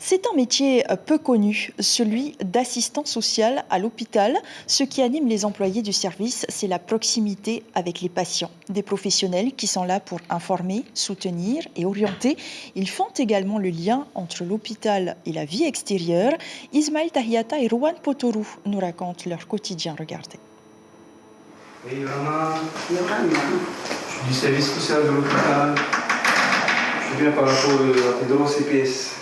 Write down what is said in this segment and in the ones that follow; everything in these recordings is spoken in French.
C'est un métier peu connu, celui d'assistant social à l'hôpital. Ce qui anime les employés du service, c'est la proximité avec les patients. Des professionnels qui sont là pour informer, soutenir et orienter. Ils font également le lien entre l'hôpital et la vie extérieure. Ismaël Tahiata et Rowan Potorou nous racontent leur quotidien. Regardez. Et Rama, je suis du service social de l'hôpital. Je viens par rapport à Pedro CPS.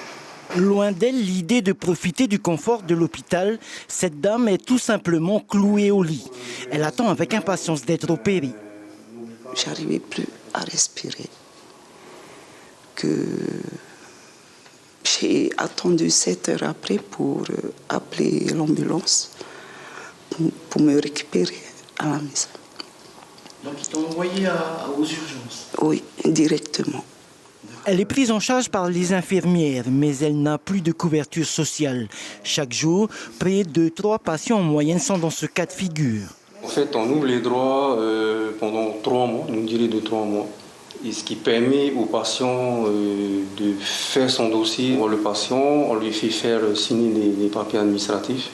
Loin d'elle l'idée de profiter du confort de l'hôpital, cette dame est tout simplement clouée au lit. Elle attend avec impatience d'être opérée. J'arrivais plus à respirer. Que j'ai attendu 7 heures après pour appeler l'ambulance pour me récupérer à la maison. Donc ils t'ont envoyé aux urgences? Oui, directement. Elle est prise en charge par les infirmières, mais elle n'a plus de couverture sociale. Chaque jour, près de 3 patients en moyenne sont dans ce cas de figure. En fait, on ouvre les droits pendant 3 mois, une durée de 3 mois. Et ce qui permet au patient de faire son dossier. Le patient, on lui fait faire signer les papiers administratifs.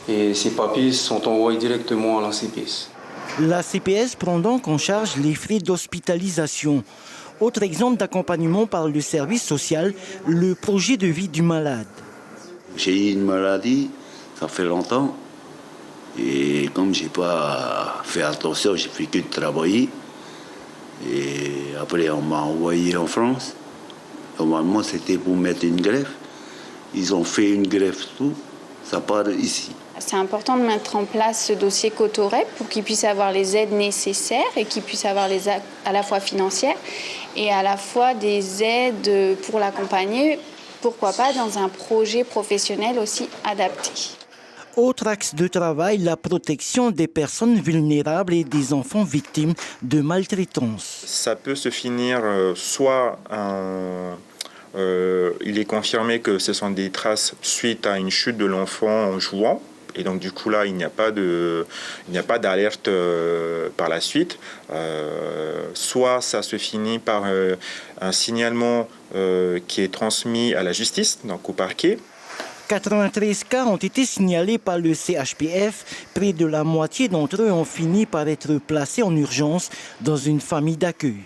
Et ces papiers sont envoyés directement à la CPS. La CPS prend donc en charge les frais d'hospitalisation. Autre exemple d'accompagnement par le service social, le projet de vie du malade. J'ai eu une maladie, ça fait longtemps. Et comme je n'ai pas fait attention, j'ai fait que de travailler. Et après, on m'a envoyé en France. Normalement, c'était pour mettre une greffe. Ils ont fait une greffe, tout. Ça part ici. C'est important de mettre en place ce dossier Cotorep pour qu'il puisse avoir les aides nécessaires et qu'il puisse avoir les aides à la fois financières et à la fois des aides pour l'accompagner, pourquoi pas dans un projet professionnel aussi adapté. Autre axe de travail, la protection des personnes vulnérables et des enfants victimes de maltraitance. Ça peut se finir soit il est confirmé que ce sont des traces suite à une chute de l'enfant en jouant. Et donc du coup là, il n'y a pas d'alerte par la suite. Soit ça se finit par un signalement qui est transmis à la justice, donc au parquet. 93 cas ont été signalés par le CHPF. Près de la moitié d'entre eux ont fini par être placés en urgence dans une famille d'accueil.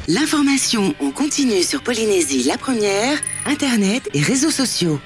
L'information en continu sur Polynésie la première, Internet et réseaux sociaux.